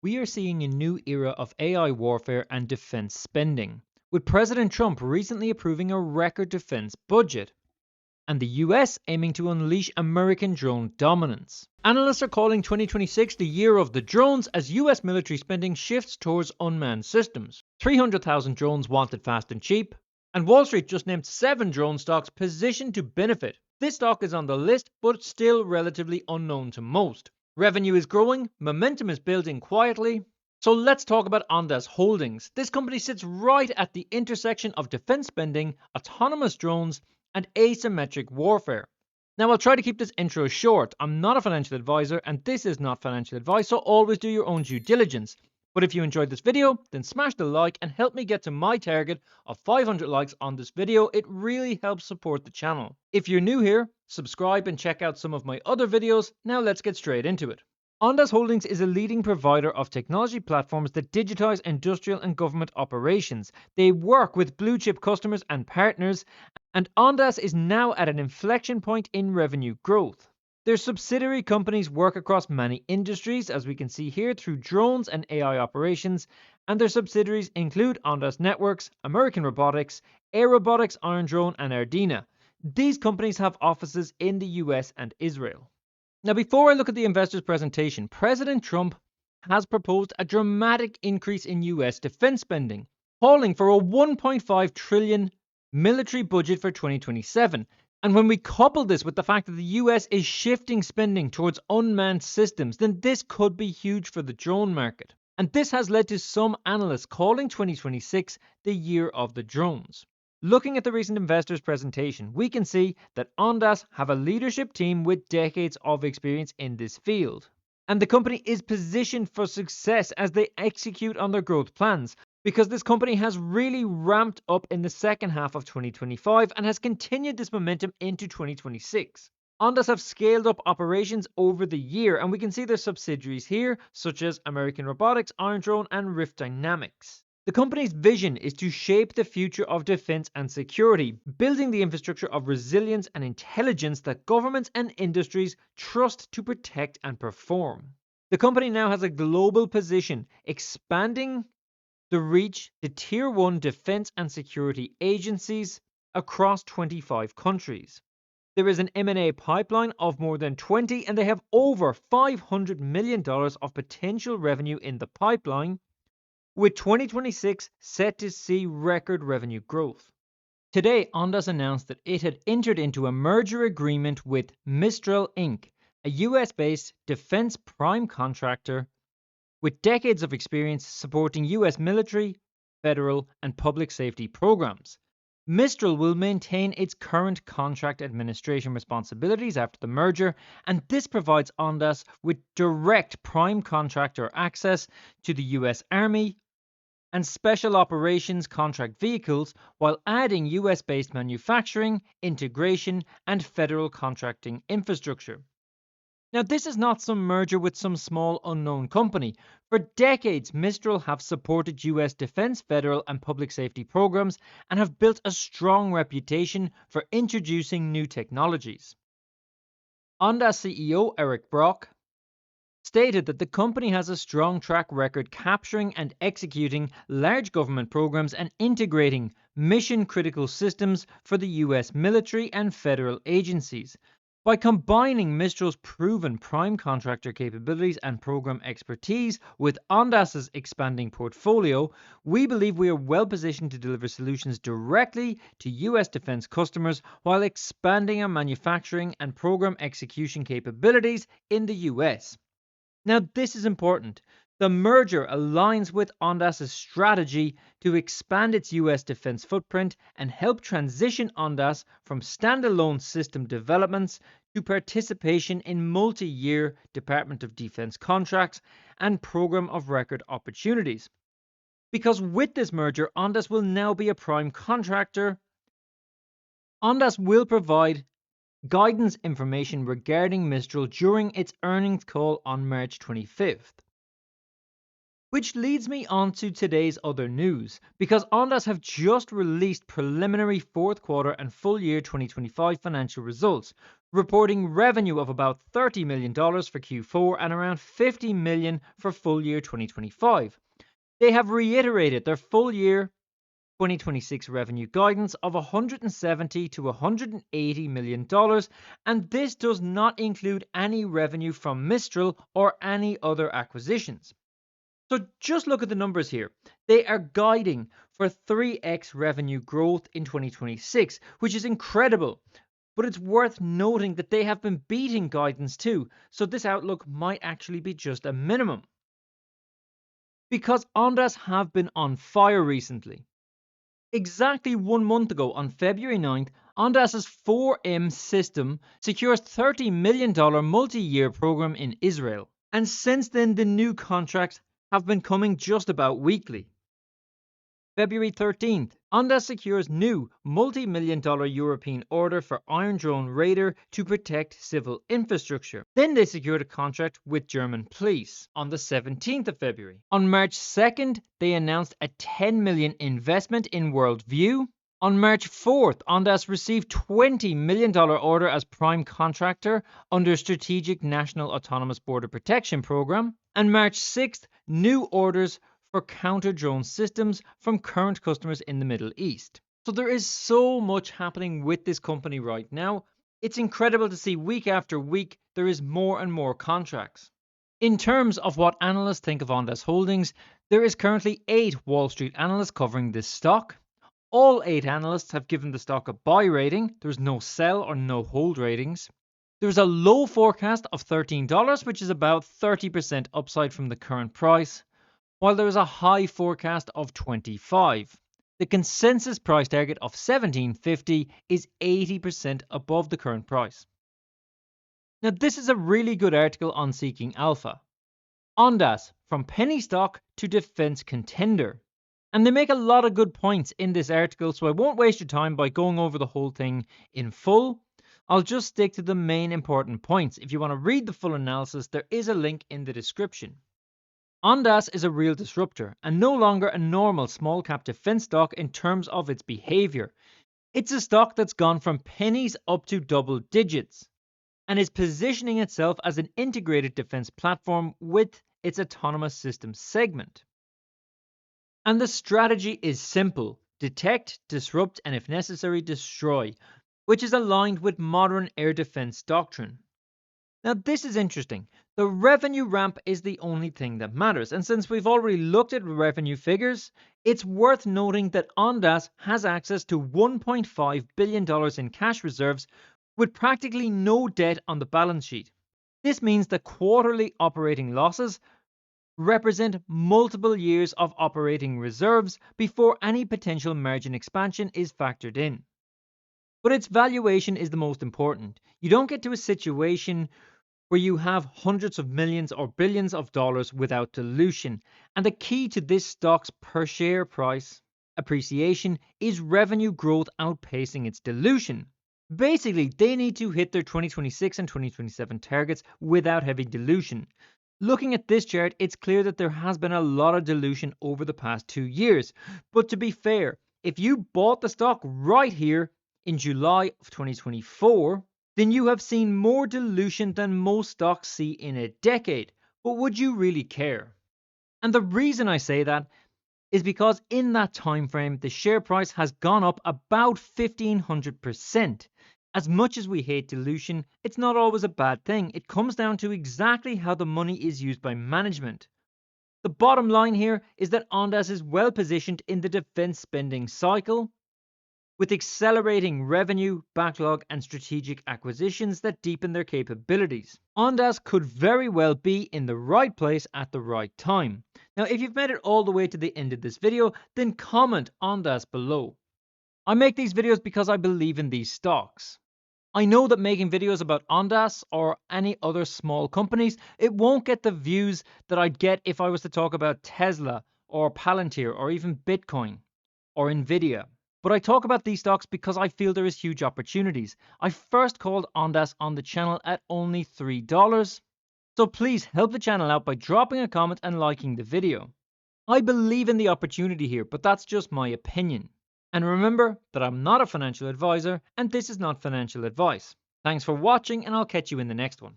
We are seeing a new era of AI warfare and defense spending, with President Trump recently approving a record defense budget, and the US aiming to unleash American drone dominance. Analysts are calling 2026 the year of the drones as US military spending shifts towards unmanned systems. 300,000 drones wanted fast and cheap, and Wall Street just named 7 drone stocks positioned to benefit. This stock is on the list, but still relatively unknown to most. Revenue is growing, momentum is building quietly. So let's talk about Ondas Holdings. This company sits right at the intersection of defense spending, autonomous drones, and asymmetric warfare. Now, I'll try to keep this intro short. I'm not a financial advisor, and this is not financial advice, so always do your own due diligence. But if you enjoyed this video, then smash the like and help me get to my target of 500 likes on this video. It really helps support the channel. If you're new here, subscribe and check out some of my other videos. Now let's get straight into it. Ondas Holdings is a leading provider of technology platforms that digitize industrial and government operations. They work with blue chip customers and partners, and Ondas is now at an inflection point in revenue growth. Their subsidiary companies work across many industries, as we can see here, through drones and AI operations, and their subsidiaries include Ondas Networks, American Robotics, Air Robotics, Iron Drone, and Ardina. These companies have offices in the US and Israel. Now, before I look at the investors' presentation, President Trump has proposed a dramatic increase in US defense spending, calling for a $1.5 trillion military budget for 2027. And when we couple this with the fact that the US is shifting spending towards unmanned systems, then this could be huge for the drone market. And this has led to some analysts calling 2026 the year of the drones. Looking at the recent investors presentation, we can see that Ondas have a leadership team with decades of experience in this field. And the company is positioned for success as they execute on their growth plans, because this company has really ramped up in the second half of 2025 and has continued this momentum into 2026. Ondas have scaled up operations over the year, and we can see their subsidiaries here, such as American Robotics, Iron Drone, and Rift Dynamics. The company's vision is to shape the future of defense and security, building the infrastructure of resilience and intelligence that governments and industries trust to protect and perform. The company now has a global position, expanding the reach to Tier 1 defense and security agencies across 25 countries. There is an M&A pipeline of more than 20, and they have over $500 million of potential revenue in the pipeline, with 2026 set to see record revenue growth. Today, Ondas announced that it had entered into a merger agreement with Mistral Inc., a US-based defense prime contractor with decades of experience supporting US military, federal, and public safety programs. Mistral will maintain its current contract administration responsibilities after the merger, and this provides Ondas with direct prime contractor access to the US Army and special operations contract vehicles, while adding US-based manufacturing, integration, and federal contracting infrastructure. Now, this is not some merger with some small unknown company. For decades, Mistral have supported US defense, federal, and public safety programs and have built a strong reputation for introducing new technologies. Ondas CEO Eric Brock stated that the company has a strong track record capturing and executing large government programs and integrating mission-critical systems for the US military and federal agencies. By combining Mistral's proven prime contractor capabilities and program expertise with Ondas's expanding portfolio, we believe we are well positioned to deliver solutions directly to US defense customers while expanding our manufacturing and program execution capabilities in the US. Now, this is important. The merger aligns with Ondas's strategy to expand its US defense footprint and help transition Ondas from standalone system developments to participation in multi-year Department of Defense contracts and program of record opportunities. Because with this merger, Ondas will now be a prime contractor. Ondas will provide guidance information regarding Mistral during its earnings call on March 25th. Which leads me on to today's other news, because Ondas have just released preliminary fourth quarter and full year 2025 financial results, reporting revenue of about $30 million for Q4 and around $50 million for full year 2025. They have reiterated their full year 2026 revenue guidance of $170 to $180 million, and this does not include any revenue from Mistral or any other acquisitions. So just look at the numbers here. They are guiding for 3x revenue growth in 2026, which is incredible. But it's worth noting that they have been beating guidance too, so this outlook might actually be just a minimum. Because Ondas have been on fire recently. Exactly 1 month ago, on February 9th, Ondas's 4M system secures $30 million multi-year program in Israel. And since then, the new contracts have been coming just about weekly. February 13th, Ondas secures new multi-million-dollar European order for Iron Drone radar to protect civil infrastructure. Then they secured a contract with German police on the 17th of February. On March 2nd, they announced a $10 million investment in Worldview. On March 4th, Ondas received $20 million order as prime contractor under Strategic National Autonomous Border Protection Program. And March 6th, new orders for counter-drone systems from current customers in the Middle East. So there is so much happening with this company right now. It's incredible to see week after week there is more and more contracts. In terms of what analysts think of Ondas Holdings, there is currently 8 Wall Street analysts covering this stock. All 8 analysts have given the stock a buy rating. There's no sell or no hold ratings. There's a low forecast of $13, which is about 30% upside from the current price, while there is a high forecast of 25. The consensus price target of $17.50 is 80% above the current price. Now, this is a really good article on Seeking Alpha. Ondas, from penny stock to defense contender. And they make a lot of good points in this article, so I won't waste your time by going over the whole thing in full. I'll just stick to the main important points. If you want to read the full analysis, there is a link in the description. Ondas is a real disruptor and no longer a normal small cap defense stock in terms of its behavior. It's a stock that's gone from pennies up to double digits and is positioning itself as an integrated defense platform with its autonomous systems segment. And the strategy is simple: detect, disrupt, and if necessary, destroy, which is aligned with modern air defense doctrine. Now, this is interesting. The revenue ramp is the only thing that matters. And since we've already looked at revenue figures, it's worth noting that Ondas has access to $1.5 billion in cash reserves with practically no debt on the balance sheet. This means that quarterly operating losses represent multiple years of operating reserves before any potential margin expansion is factored in. But its valuation is the most important. You don't get to a situation where you have hundreds of millions or billions of dollars without dilution. And the key to this stock's per share price appreciation is revenue growth outpacing its dilution. Basically, they need to hit their 2026 and 2027 targets without heavy dilution. Looking at this chart, it's clear that there has been a lot of dilution over the past 2 years. But to be fair, if you bought the stock right here in July of 2024, then you have seen more dilution than most stocks see in a decade. But would you really care? And the reason I say that is because in that time frame, the share price has gone up about 1,500%. As much as we hate dilution, it's not always a bad thing. It comes down to exactly how the money is used by management. The bottom line here is that Ondas is well positioned in the defense spending cycle, with accelerating revenue, backlog, and strategic acquisitions that deepen their capabilities. Ondas could very well be in the right place at the right time. Now, if you've made it all the way to the end of this video, then comment Ondas below. I make these videos because I believe in these stocks. I know that making videos about Ondas or any other small companies, it won't get the views that I'd get if I was to talk about Tesla or Palantir or even Bitcoin or Nvidia. But I talk about these stocks because I feel there is huge opportunities. I first called Ondas on the channel at only $3. So please help the channel out by dropping a comment and liking the video. I believe in the opportunity here, but that's just my opinion. And remember that I'm not a financial advisor and this is not financial advice. Thanks for watching, and I'll catch you in the next one.